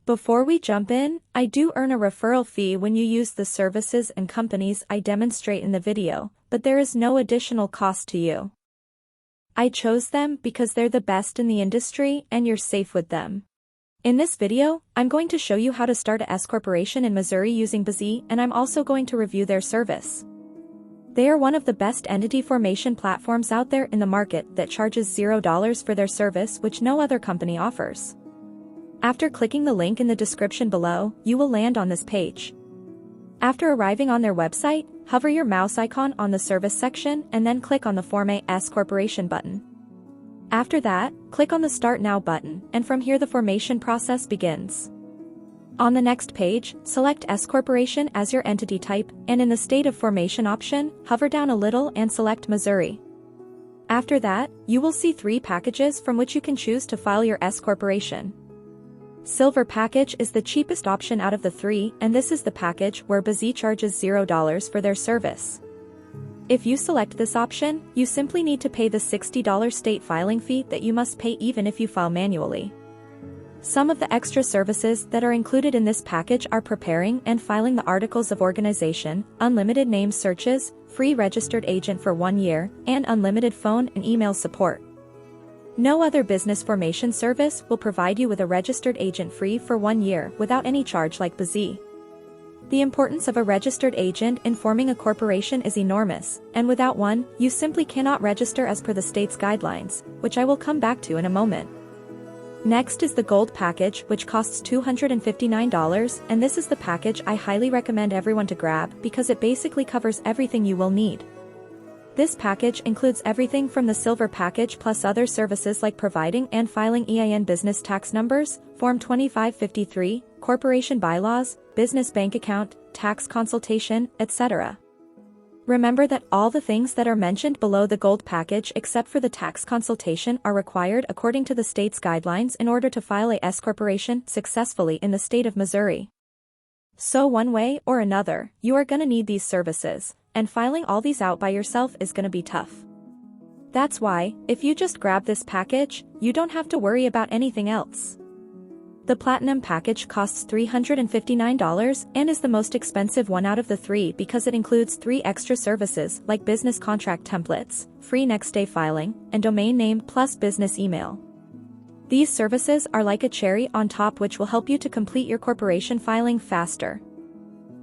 Before we jump in, I do earn a referral fee when you use the services and companies I demonstrate in the video, but there is no additional cost to you. I chose them because they're the best in the industry and you're safe with them. In this video, I'm going to show you how to start a S corporation in Missouri using Bizee, and I'm also going to review their service. They are one of the best entity formation platforms out there in the market that charges $0 for their service, which no other company offers. After clicking the link in the description below, you will land on this page. After arriving on their website, hover your mouse icon on the service section and then click on the Form a S Corporation button. After that, click on the Start Now button, and from here the formation process begins. On the next page, select S Corporation as your entity type, and in the State of Formation option, hover down a little and select Missouri. After that, you will see 3 packages from which you can choose to file your S Corporation. Silver package is the cheapest option out of the 3, and this is the package where Bizee charges $0 for their service. If you select this option, you simply need to pay the $60 state filing fee that you must pay even if you file manually. Some of the extra services that are included in this package are preparing and filing the articles of organization, unlimited name searches, free registered agent for 1 year, and unlimited phone and email support. No other business formation service will provide you with a registered agent free for 1 year without any charge like Bizee. The importance of a registered agent in forming a corporation is enormous, and without one, you simply cannot register as per the state's guidelines, which I will come back to in a moment. Next is the Gold package, which costs $259, and this is the package I highly recommend everyone to grab because it basically covers everything you will need. This package includes everything from the Silver package plus other services like providing and filing EIN business tax numbers, Form 2553, corporation bylaws, business bank account, tax consultation, etc. Remember that all the things that are mentioned below the Gold package except for the tax consultation are required according to the state's guidelines in order to file a S corporation successfully in the state of Missouri. So one way or another, you are gonna need these services, and filing all these out by yourself is gonna be tough. That's why, if you just grab this package, you don't have to worry about anything else. The Platinum package costs $359 and is the most expensive one out of the 3 because it includes 3 extra services like business contract templates, free next-day filing, and domain name plus business email. These services are like a cherry on top which will help you to complete your corporation filing faster.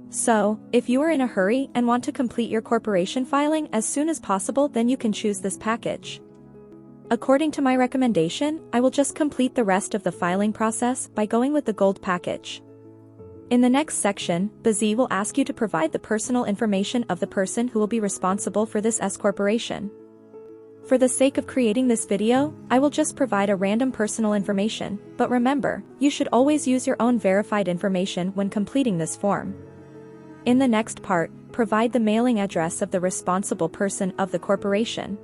So, if you are in a hurry and want to complete your corporation filing as soon as possible, then you can choose this package. According to my recommendation, I will just complete the rest of the filing process by going with the Gold package. In the next section, Bizee will ask you to provide the personal information of the person who will be responsible for this S corporation. For the sake of creating this video, I will just provide a random personal information, but remember, you should always use your own verified information when completing this form. In the next part, provide the mailing address of the responsible person of the corporation.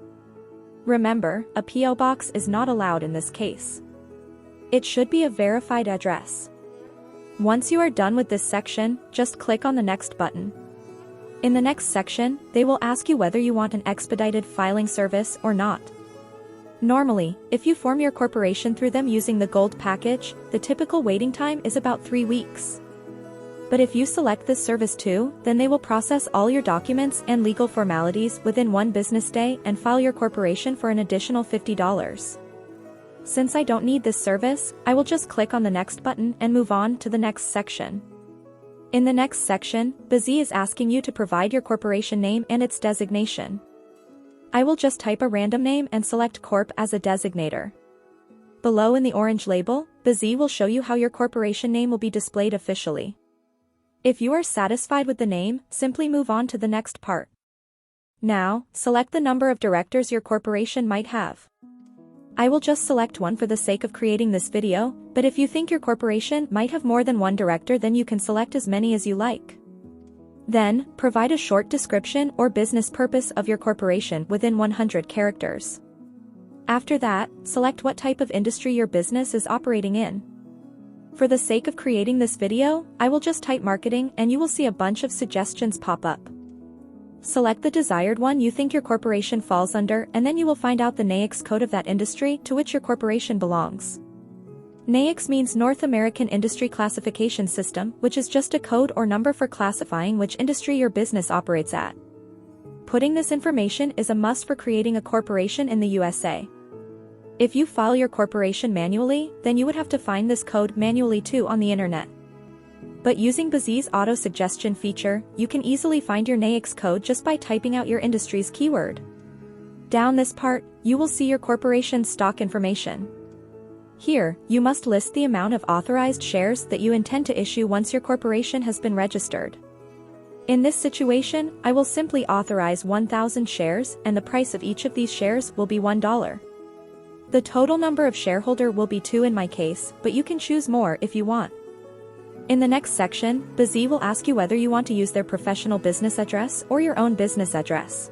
Remember, a P.O. box is not allowed in this case. It should be a verified address. Once you are done with this section, just click on the Next button. In the next section, they will ask you whether you want an expedited filing service or not. Normally, if you form your corporation through them using the Gold package, the typical waiting time is about 3 weeks. But if you select this service too, then they will process all your documents and legal formalities within 1 business day and file your corporation for an additional $50. Since I don't need this service, I will just click on the Next button and move on to the next section. In the next section, Bizee is asking you to provide your corporation name and its designation. I will just type a random name and select Corp as a designator. Below in the orange label, Bizee will show you how your corporation name will be displayed officially. If you are satisfied with the name, simply move on to the next part. Now, select the number of directors your corporation might have. I will just select 1 for the sake of creating this video, but if you think your corporation might have more than 1 director, then you can select as many as you like. Then, provide a short description or business purpose of your corporation within 100 characters. After that, select what type of industry your business is operating in. For the sake of creating this video, I will just type marketing and you will see a bunch of suggestions pop up. Select the desired one you think your corporation falls under, and then you will find out the NAICS code of that industry to which your corporation belongs. NAICS means North American Industry Classification System, which is just a code or number for classifying which industry your business operates at. Putting this information is a must for creating a corporation in the USA. If you file your corporation manually, then you would have to find this code manually too on the internet. But using Bizee's auto-suggestion feature, you can easily find your NAICS code just by typing out your industry's keyword. Down this part, you will see your corporation's stock information. Here, you must list the amount of authorized shares that you intend to issue once your corporation has been registered. In this situation, I will simply authorize 1,000 shares and the price of each of these shares will be $1. The total number of shareholder will be 2 in my case, but you can choose more if you want. In the next section, Bizee will ask you whether you want to use their professional business address or your own business address.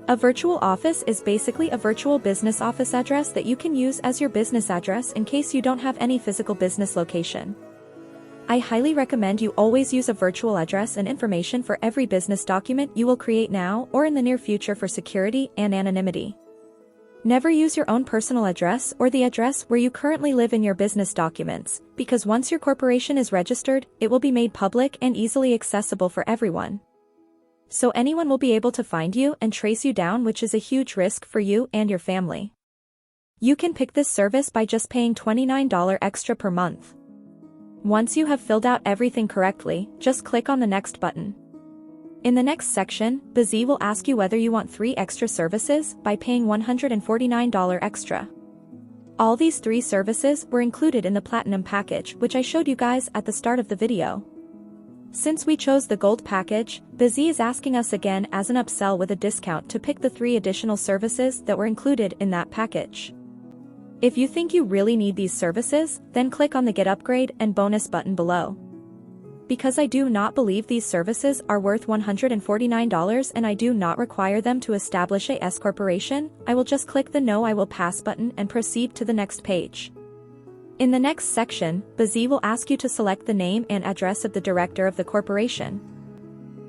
A virtual office is basically a virtual business office address that you can use as your business address in case you don't have any physical business location. I highly recommend you always use a virtual address and information for every business document you will create now or in the near future for security and anonymity. Never use your own personal address or the address where you currently live in your business documents, because once your corporation is registered, it will be made public and easily accessible for everyone. So anyone will be able to find you and trace you down, which is a huge risk for you and your family. You can pick this service by just paying $29 extra per month. Once you have filled out everything correctly, just click on the next button. In the next section, Bizee will ask you whether you want 3 extra services by paying $149 extra. All these 3 services were included in the Platinum package, which I showed you guys at the start of the video. Since we chose the Gold package, Bizee is asking us again as an upsell with a discount to pick the 3 additional services that were included in that package. If you think you really need these services, then click on the Get Upgrade and Bonus button below. Because I do not believe these services are worth $149 and I do not require them to establish a S corporation, I will just click the No I Will Pass button and proceed to the next page. In the next section, Bizee will ask you to select the name and address of the director of the corporation.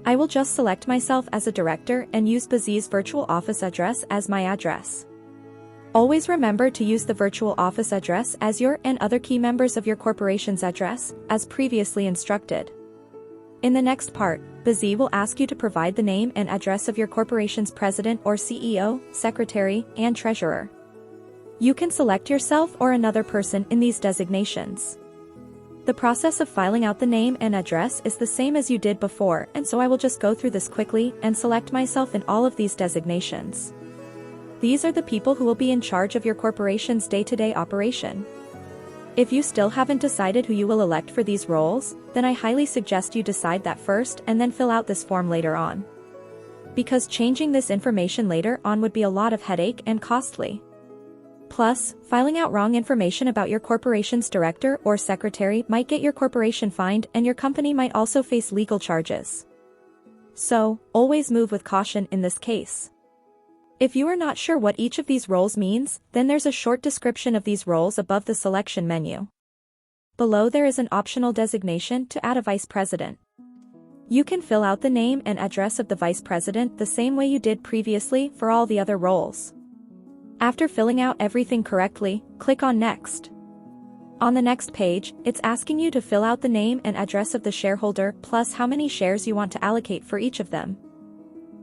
I will just select myself as a director and use Bizee's virtual office address as my address. Always remember to use the virtual office address as your and other key members of your corporation's address, as previously instructed. In the next part, Bizee will ask you to provide the name and address of your corporation's president or CEO, secretary, and treasurer. You can select yourself or another person in these designations. The process of filing out the name and address is the same as you did before, and so I will just go through this quickly and select myself in all of these designations. These are the people who will be in charge of your corporation's day-to-day operation. If you still haven't decided who you will elect for these roles, then I highly suggest you decide that first and then fill out this form later on. Because changing this information later on would be a lot of headache and costly. Plus, filing out wrong information about your corporation's director or secretary might get your corporation fined and your company might also face legal charges. So, always move with caution in this case. If you are not sure what each of these roles means, then there's a short description of these roles above the selection menu. Below there is an optional designation to add a vice president. You can fill out the name and address of the vice president the same way you did previously for all the other roles. After filling out everything correctly, click on Next. On the next page, it's asking you to fill out the name and address of the shareholder plus how many shares you want to allocate for each of them.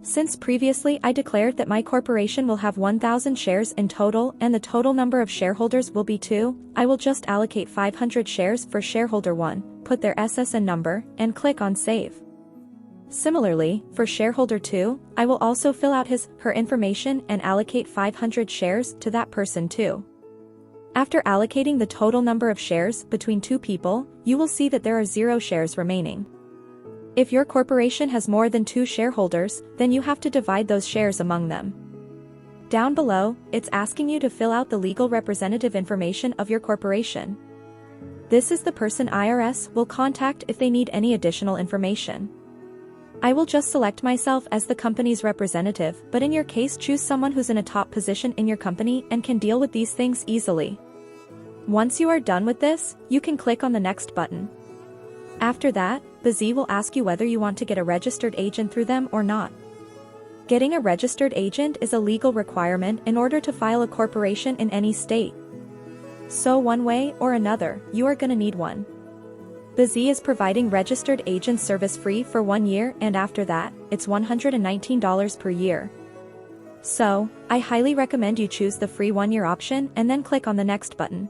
Since previously I declared that my corporation will have 1,000 shares in total and the total number of shareholders will be 2, I will just allocate 500 shares for shareholder 1, put their SSN number, and click on Save. Similarly, for shareholder 2, I will also fill out her information and allocate 500 shares to that person too. After allocating the total number of shares between 2 people, you will see that there are 0 shares remaining. If your corporation has more than 2 shareholders, then you have to divide those shares among them. Down below, it's asking you to fill out the legal representative information of your corporation. This is the person IRS will contact if they need any additional information. I will just select myself as the company's representative, but in your case choose someone who's in a top position in your company and can deal with these things easily. Once you are done with this, you can click on the Next button. After that, Bizee will ask you whether you want to get a registered agent through them or not. Getting a registered agent is a legal requirement in order to file a corporation in any state. So one way or another, you are gonna need one. Bizee is providing registered agent service free for 1 year, and after that, it's $119 per year. So, I highly recommend you choose the free 1-year option and then click on the next button.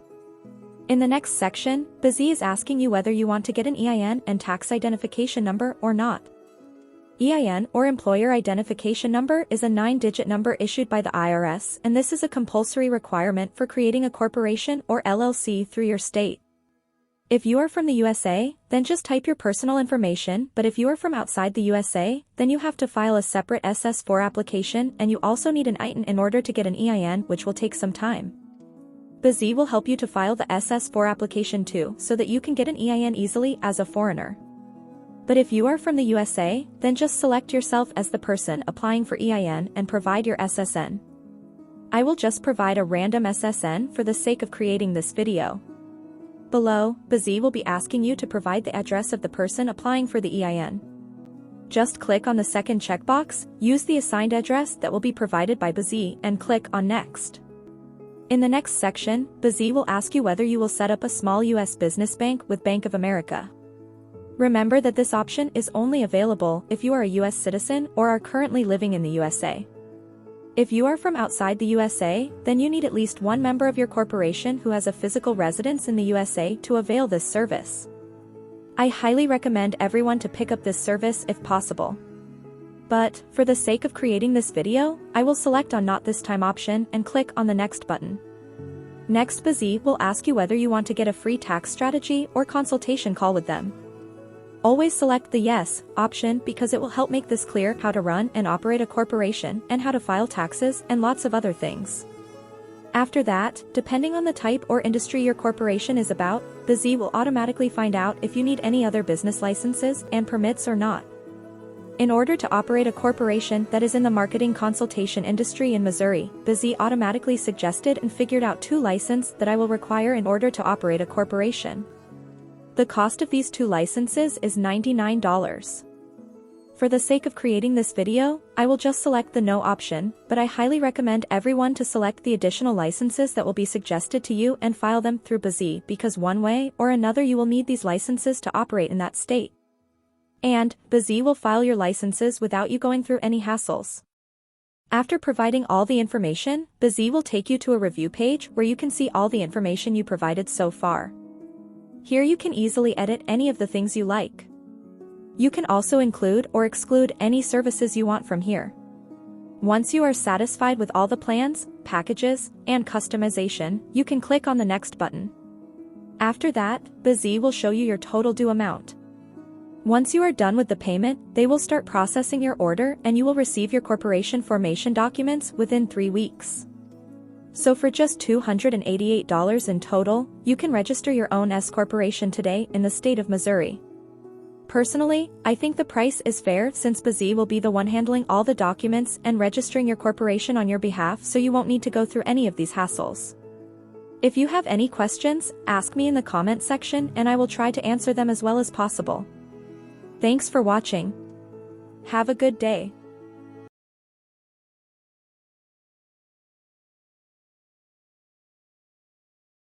In the next section, Bizee is asking you whether you want to get an EIN and tax identification number or not. EIN or Employer Identification Number is a 9-digit number issued by the IRS, and this is a compulsory requirement for creating a corporation or LLC through your state. If you are from the USA, then just type your personal information, but if you are from outside the USA, then you have to file a separate SS4 application, and you also need an EIN in order to get an EIN, which will take some time. Bizee will help you to file the SS4 application too, so that you can get an EIN easily as a foreigner. But if you are from the USA, then just select yourself as the person applying for EIN and provide your SSN. I will just provide a random SSN for the sake of creating this video. Below, Bizee will be asking you to provide the address of the person applying for the EIN. Just click on the second checkbox, use the assigned address that will be provided by Bizee, and click on Next. In the next section, Bizee will ask you whether you will set up a small U.S. business bank with Bank of America. Remember that this option is only available if you are a U.S. citizen or are currently living in the USA. If you are from outside the USA, then you need at least one member of your corporation who has a physical residence in the USA to avail this service. I highly recommend everyone to pick up this service if possible. But, for the sake of creating this video, I will select on Not This Time option and click on the Next button. Next, Bizee will ask you whether you want to get a free tax strategy or consultation call with them. Always select the Yes option because it will help make this clear how to run and operate a corporation and how to file taxes and lots of other things. After that, depending on the type or industry your corporation is about, Bizee will automatically find out if you need any other business licenses and permits or not. In order to operate a corporation that is in the marketing consultation industry in Missouri, Bizee automatically suggested and figured out 2 licenses that I will require in order to operate a corporation. The cost of these 2 licenses is $99. For the sake of creating this video, I will just select the No option, but I highly recommend everyone to select the additional licenses that will be suggested to you and file them through Bizee because one way or another you will need these licenses to operate in that state. And, Bizee will file your licenses without you going through any hassles. After providing all the information, Bizee will take you to a review page where you can see all the information you provided so far. Here you can easily edit any of the things you like. You can also include or exclude any services you want from here. Once you are satisfied with all the plans, packages, and customization, you can click on the Next button. After that, Bizee will show you your total due amount. Once you are done with the payment, they will start processing your order and you will receive your corporation formation documents within 3 weeks. So for just $288 in total, you can register your own S Corporation today in the state of Missouri. Personally, I think the price is fair since Bizee will be the one handling all the documents and registering your corporation on your behalf, so you won't need to go through any of these hassles. If you have any questions, ask me in the comment section and I will try to answer them as well as possible. Thanks for watching. Have a good day.